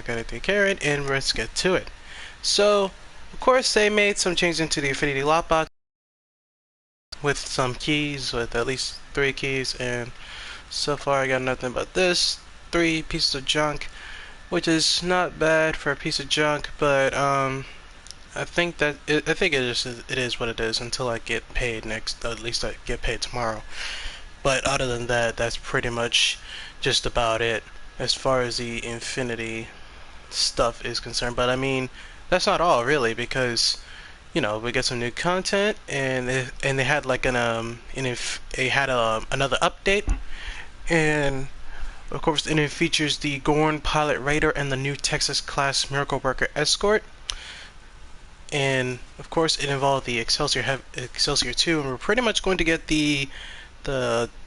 not gonna take care of it, and let's get to it. So, of course, they made some changes into the Infinity lockbox with some keys, with at least 3 keys, and so far I got nothing but this 3 pieces of junk, which is not bad for a piece of junk, but I think it is what it is until I get paid next. At least I get paid tomorrow. But other than that, that's pretty much just about it as far as the Infinity stuff is concerned. But I mean, that's not all really, because we get some new content, and they had like another update, and of course, and it features the Gorn Pilot Raider and the new Texas class Miracle Worker Escort. And of course, it involved the Excelsior 2, and we're pretty much going to get the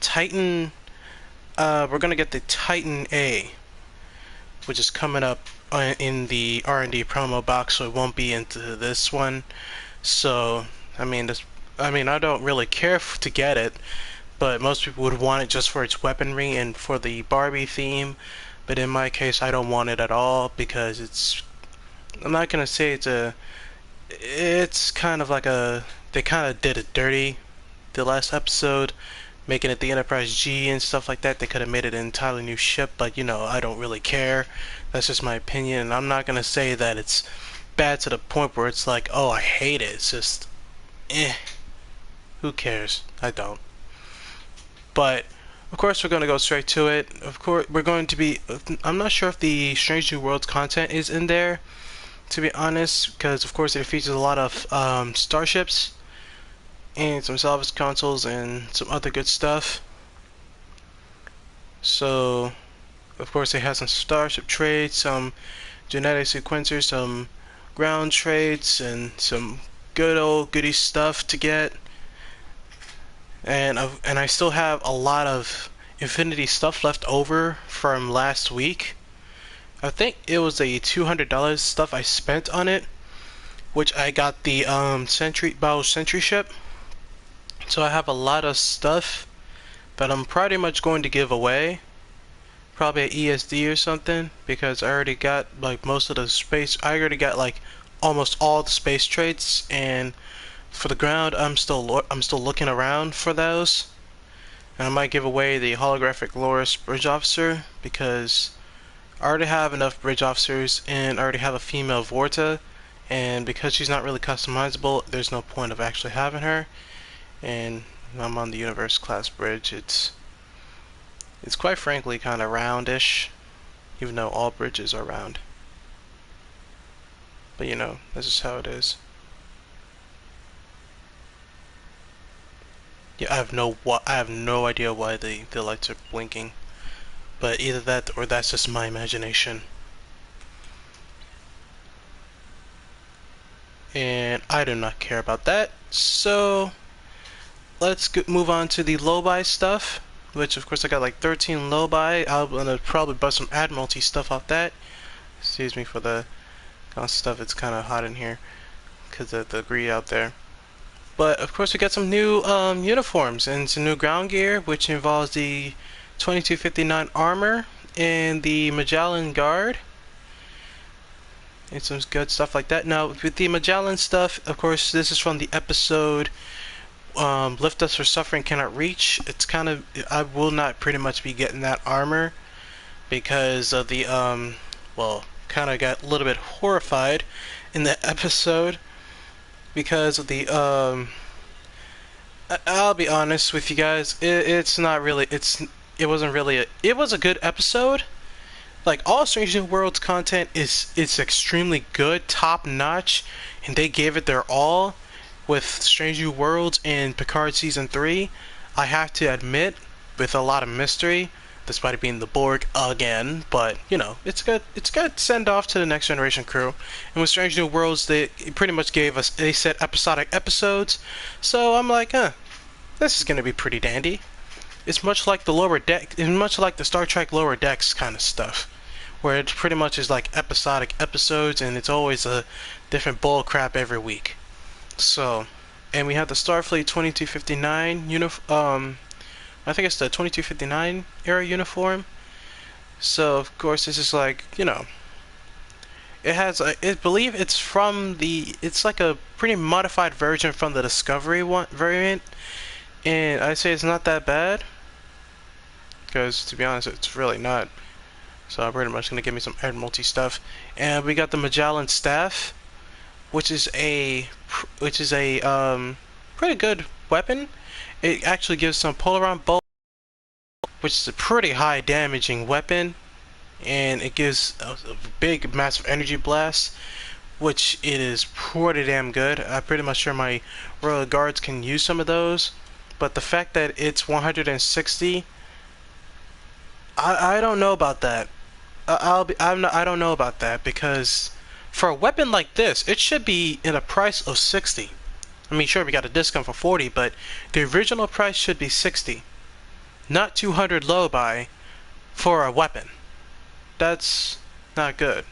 Titan. We're gonna get the Titan A, which is coming up in the R&D promo box, so it won't be into this one. So I mean, I don't really care to get it, but most people would want it just for its weaponry and for the Barbie theme. But in my case, I don't want it at all, because I'm not gonna say it's kind of like they kind of did it dirty the last episode, making it the Enterprise G and stuff like that. They could have made it an entirely new ship, but I don't really care. That's just my opinion, and I'm not gonna say that it's bad to the point where it's like, oh, I hate it. It's just, who cares? I don't. But of course, we're gonna go straight to it. Of course, we're going to be. I'm not sure if the Strange New Worlds content is in there, to be honest, because of course it features a lot of starships and some salvage consoles and some other good stuff. So of course it has some starship trades, some genetic sequencers, some ground trades, and some good old goody stuff to get. And I still have a lot of Infinity stuff left over from last week. I think it was a $200 stuff I spent on it, which I got the Battle Sentry ship. So I have a lot of stuff that I'm pretty much going to give away, probably at ESD or something, because I already got like most of the space. I already got like almost all the space traits, and for the ground, I'm still looking around for those. And I might give away the holographic Loris Bridge Officer, because I already have enough bridge officers, and I already have a female Vorta, and because she's not really customizable, there's no point of actually having her. And I'm on the Universe class bridge. It's quite frankly kind of roundish, even though all bridges are round. But that's just how it is. Yeah, I have no idea why the lights are blinking. But either that or that's just my imagination. And I do not care about that. So let's move on to the low-buy stuff, which of course I got like 13 low-buy. I'm gonna probably bust some Admiralty stuff off that. Excuse me for the stuff. It's kind of hot in here because of the degree out there. But of course we got some new uniforms and some new ground gear, which involves the 2259 armor and the Magellan Guard and some good stuff like that. Now with the Magellan stuff, of course this is from the episode Lift Us for Suffering Cannot Reach. It's kind of, I will not pretty much be getting that armor because of the kind of got a little bit horrified in that episode because of the I'll be honest with you guys, it's not really, it wasn't really it was a good episode. Like, all Strange New Worlds content it's extremely good, top notch, and they gave it their all with Strange New Worlds and Picard Season 3. I have to admit, with a lot of mystery, despite it being the Borg again, but it's good. It's good send off to the Next Generation crew. And with Strange New Worlds, they pretty much they said episodic episodes, so I'm like, this is gonna be pretty dandy. It's much like the lower deck, it's much like the Star Trek Lower Decks kind of stuff, where it pretty much is like episodic episodes, and it's always a different bull crap every week. So, and we have the Starfleet 2259 I think it's the 2259 era uniform. So of course this is like, It has, I believe it's from it's like a pretty modified version from the Discovery one variant, and I say it's not that bad, because to be honest, it's really not. So I'm pretty much gonna give me some Admiralty stuff, and we got the Magellan Staff, which is a pretty good weapon. It actually gives some Polaron bolt, which is a pretty high damaging weapon, and it gives a big massive energy blast, which it is pretty damn good. I'm pretty much sure my Royal Guards can use some of those, but the fact that it's 160, I don't know about that. I don't know about that, because for a weapon like this, it should be in a price of 60. I mean, sure, we got a discount for 40, but the original price should be 60, not 200 low buy for a weapon. That's not good.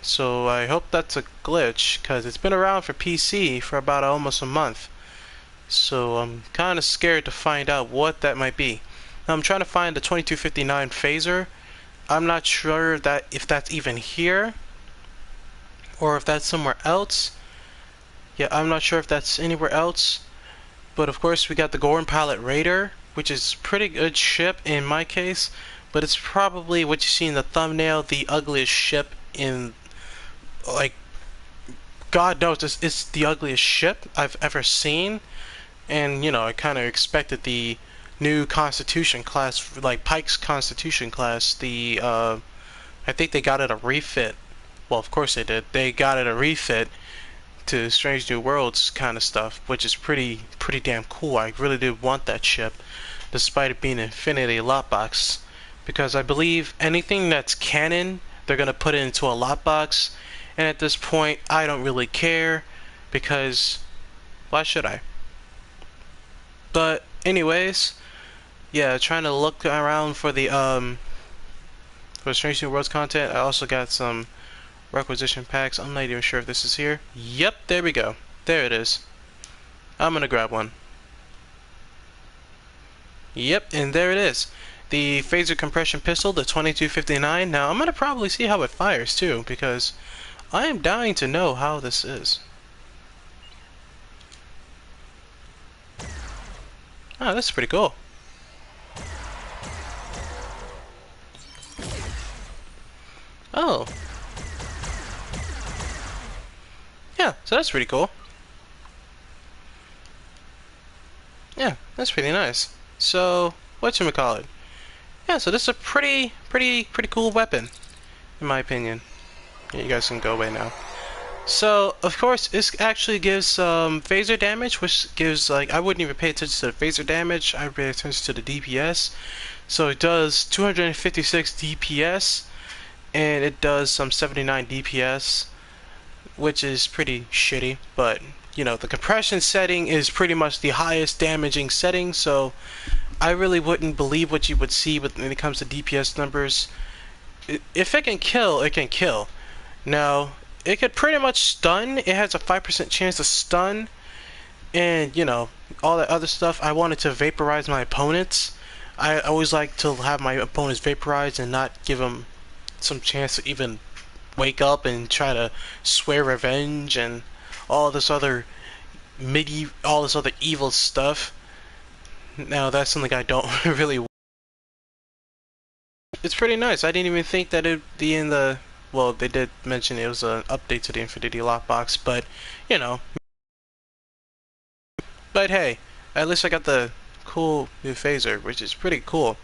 So I hope that's a glitch, because it's been around for PC for about almost a month. So I'm kind of scared to find out what that might be. Now I'm trying to find the 2259 phaser. I'm not sure that if that's even here or if that's somewhere else. Yeah, I'm not sure if that's anywhere else. But of course we got the Gorn Pilot Raider, which is pretty good ship in my case, but it's probably what you see in the thumbnail, the ugliest ship in, like, God knows it's the ugliest ship I've ever seen. And you know, I kind of expected the new Constitution class, like Pike's Constitution class, I think they got it a refit. Well, of course they did. They got it a refit to Strange New Worlds kind of stuff, which is pretty damn cool. I really did want that ship, despite it being an Infinity lockbox, because I believe anything that's canon, they're gonna put it into a lockbox, and at this point, I don't really care, because why should I? But anyways, yeah, trying to look around for the for Strange New Worlds content. I also got some requisition packs. I'm not even sure if this is here. Yep, there we go. There it is. I'm gonna grab one. Yep, and there it is. The phaser compression pistol, the 2259. Now I'm gonna probably see how it fires too, because I am dying to know how this is. Oh, that's pretty cool. Oh. Yeah, so that's pretty cool. Yeah, that's pretty nice. So, whatchamacallit? Yeah, so this is a pretty cool weapon, in my opinion. Yeah, you guys can go away now. So, of course, this actually gives some phaser damage, which gives, like, I wouldn't even pay attention to the phaser damage, I would pay attention to the DPS. So it does 256 DPS, and it does some 79 DPS, which is pretty shitty, but, you know, the compression setting is pretty much the highest damaging setting, so I really wouldn't believe what you would see when it comes to DPS numbers. If it can kill, it can kill. Now, it could pretty much stun. It has a 5% chance to stun, and you know, all that other stuff. I wanted to vaporize my opponents. I always like to have my opponents vaporized and not give them some chance to even wake up and try to swear revenge and all this other all this other evil stuff. Now that's something I don't really. It's pretty nice. I didn't even think that it'd be in the. Well, they did mention it was an update to the Infinity Lockbox, but you know. But hey, at least I got the cool new phaser, which is pretty cool.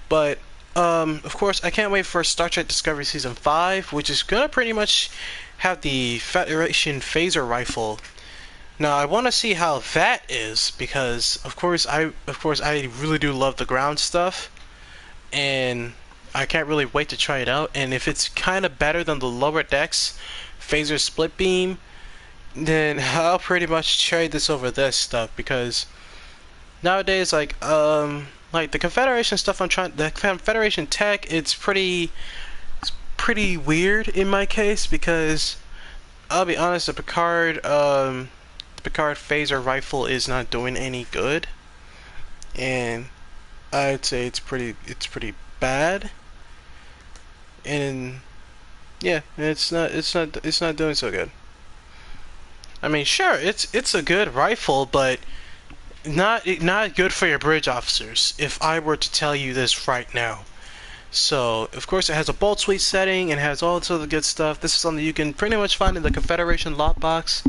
But of course, I can't wait for Star Trek Discovery Season 5, which is gonna pretty much have the Federation phaser rifle. Now I want to see how that is, because of course I really do love the ground stuff, and I can't really wait to try it out. And if it's kind of better than the lower decks phaser split beam, then I'll pretty much trade this over this stuff, because nowadays, like the Confederation stuff the Confederation tech, it's pretty weird in my case, because I'll be honest, the Picard phaser rifle is not doing any good, and I'd say it's pretty bad. And Yeah, it's not doing so good. I mean, sure, it's a good rifle, but not good for your bridge officers. If I were to tell you this right now. So, of course, it has a bolt suite setting and has all this other good stuff. This is something you can pretty much find in the Confederation lockbox.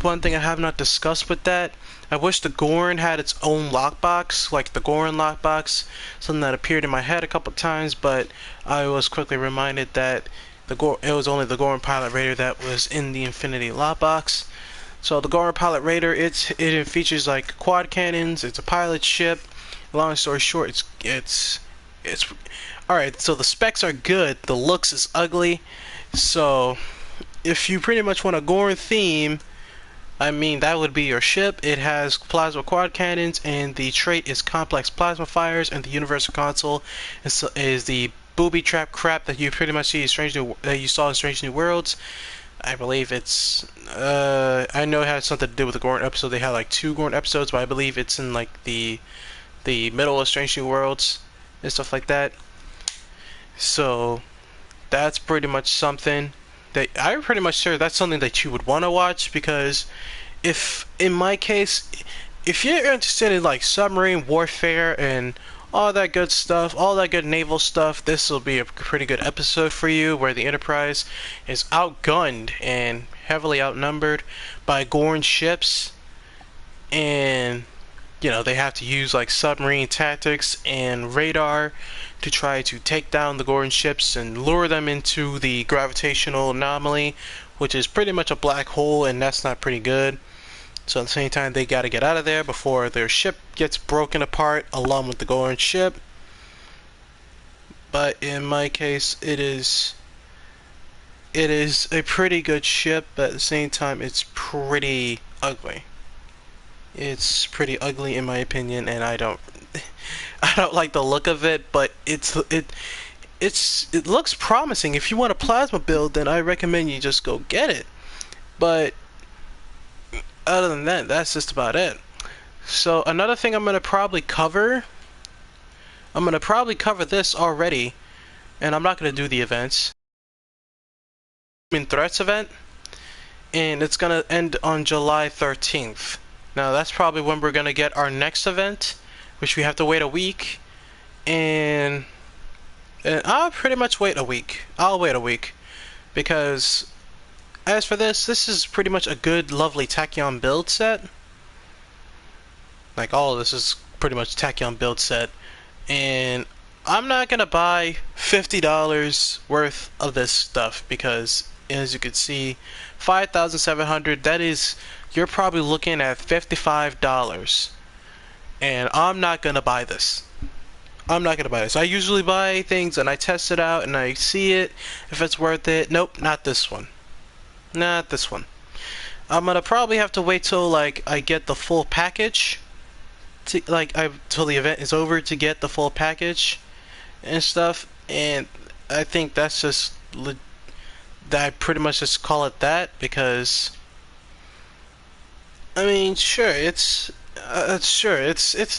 One thing I have not discussed with that, I wish the Gorn had its own lockbox, like the Gorn lockbox, something that appeared in my head a couple times, but I was quickly reminded that it was only the Gorn Pilot Raider that was in the Infinity lockbox. So the Gorn Pilot Raider, it features like quad cannons. It's a pilot ship. Long story short, it's alright. So the specs are good. The looks is ugly. So if you pretty much want a Gorn theme, I mean, that would be your ship. It has plasma quad cannons, and the trait is complex plasma fires, and the universal console is the booby trap crap that you pretty much see in that you saw in Strange New Worlds. I believe it's I know it has something to do with the Gorn episode. They had like 2 Gorn episodes, but I believe it's in like the middle of Strange New Worlds and stuff like that. So that's pretty much something that I'm pretty much sure that's something that you would want to watch, because if in my case, if you're interested in like submarine warfare and all that good stuff, all that good naval stuff, this will be a pretty good episode for you, where the Enterprise is outgunned and heavily outnumbered by Gorn ships, and they have to use like submarine tactics and radar to try to take down the Gorn ships and lure them into the gravitational anomaly, which is pretty much a black hole, and that's not pretty good. So at the same time, they got to get out of there before their ship gets broken apart along with the Gorn ship. But in my case, it is a pretty good ship, but at the same time, it's pretty ugly. It's pretty ugly in my opinion, and I don't like the look of it, but it looks promising. If you want a plasma build, then I recommend you just go get it. But other than that, that's just about it. So another thing I'm gonna probably cover this already, and I'm not gonna do the events. Threats event, and it's gonna end on July 13th. Now that's probably when we're gonna get our next event, which we have to wait a week, and I'll pretty much wait a week. I'll wait a week, because as for this is pretty much a good, lovely Tachyon build set. Like, all of this is pretty much Tachyon build set, and I'm not gonna buy $50 worth of this stuff, because as you can see, 5,700, that is, you're probably looking at $55, and I'm not gonna buy this. I'm not gonna buy this. I usually buy things and I test it out and I see it if it's worth it. Nope, not this one. Not this one. I'm gonna probably have to wait till like I get the full package, till the event is over to get the full package and stuff. And I think that's just that I pretty much just call it that, because I mean, sure, it's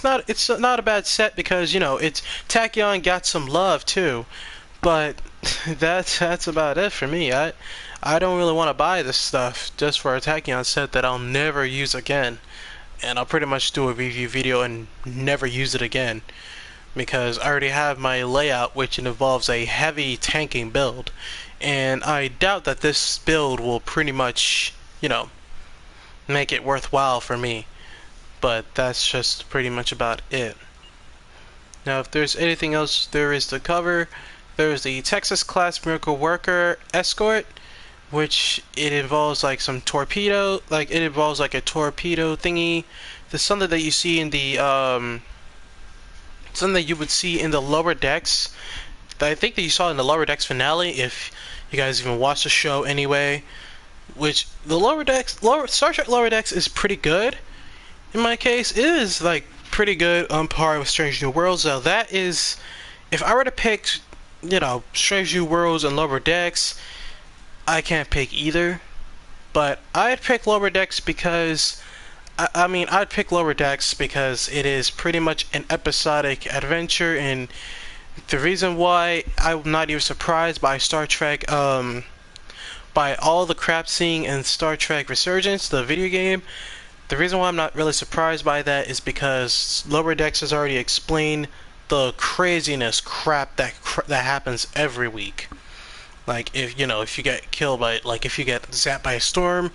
not a bad set, because it's Tachyon got some love too, but that's about it for me. I don't really want to buy this stuff just for a Tachyon set that I'll never use again, and I'll pretty much do a review video and never use it again, because I already have my layout, which involves a heavy tanking build, and I doubt that this build will pretty much, make it worthwhile for me. But that's just pretty much about it. Now, if there's anything else there is to cover, there is the Texas class Miracle Worker Escort, which it involves like some torpedo, it involves like a torpedo thingy. There's something that you see in the something that you would see in the lower decks, that I think that you saw in the lower decks finale, if you guys even watched the show anyway. Which the Star Trek lower decks is pretty good. In my case, it is like pretty good on par with Strange New Worlds. Now that is, if I were to pick, Strange New Worlds and lower decks, I can't pick either. But I'd pick lower decks because I'd pick lower decks because it is pretty much an episodic adventure, and The reason why I'm not even surprised by Star Trek, by all the crap seeing in Star Trek Resurgence, the video game, the reason why I'm not really surprised by that is because Lower Decks has already explained the craziness crap that happens every week. Like if you get killed by, like if you get zapped by a storm,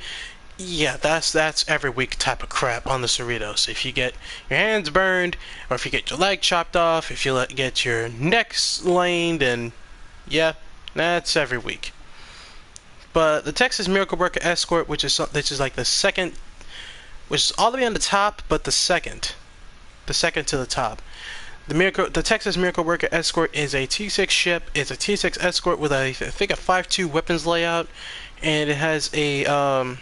yeah, that's every week type of crap on the Cerritos. If you get your hands burned, or if you get your leg chopped off, if you get your neck laned, and yeah, that's every week. But the Texas Miracle Worker Escort, which is like the second, which is all the way on the top, but the second to the top. The Texas Miracle Worker Escort is a T6 ship. It's a T6 escort with I think a 5.2 weapons layout, and it has a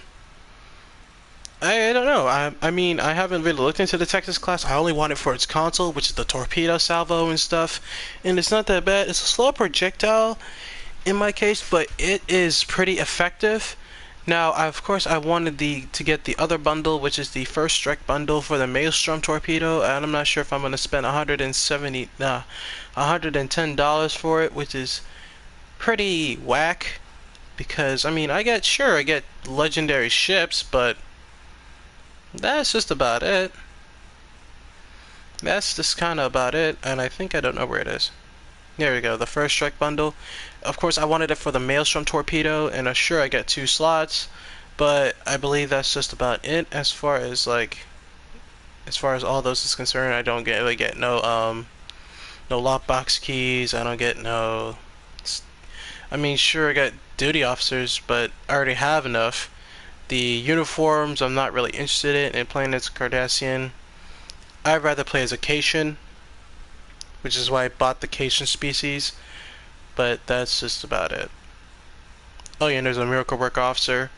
I don't know. I mean, I haven't really looked into the Texas class. I only want it for its console, which is the torpedo salvo and stuff. And it's not that bad. It's a slow projectile in my case, but it is pretty effective. Now, of course, I wanted to get the other bundle, which is the first strike bundle for the Maelstrom torpedo, and I'm not sure if I'm going to spend $110 for it, which is pretty whack. Because I mean, I get legendary ships, but that's just about it. That's just kind of about it, and I think I don't know where it is. There we go, the first strike bundle. Of course, I wanted it for the Maelstrom torpedo, and sure, I get 2 slots, but I believe that's just about it as far as all those is concerned. I don't really get no lockbox keys. I don't get no. I mean, sure, I got duty officers, but I already have enough. The uniforms, I'm not really interested in playing as Cardassian. I'd rather play as a Cation, which is why I bought the Cation species, but that's just about it. Oh yeah, and there's a Miracle Work Officer,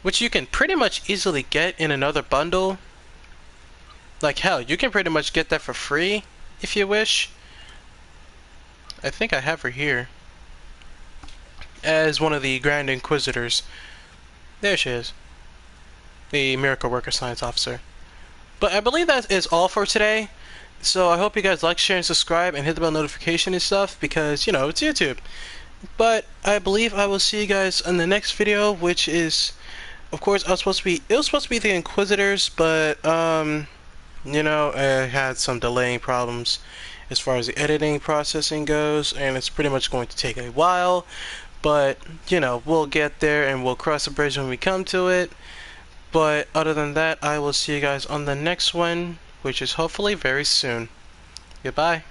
which you can pretty much easily get in another bundle. Like hell, you can pretty much get that for free if you wish. I think I have her here as one of the Grand Inquisitors. There she is, the Miracle Worker Science Officer. But I believe that is all for today. So I hope you guys like, share, and subscribe, and hit the bell notification and stuff, because, you know, it's YouTube. But I believe I will see you guys in the next video, which is, of course, it was supposed to be the Inquisitors, but, you know, I had some delaying problems as far as the editing processing goes, and it's pretty much going to take a while. But, you know, we'll get there, and we'll cross the bridge when we come to it. But other than that, I will see you guys on the next one, which is hopefully very soon. Goodbye.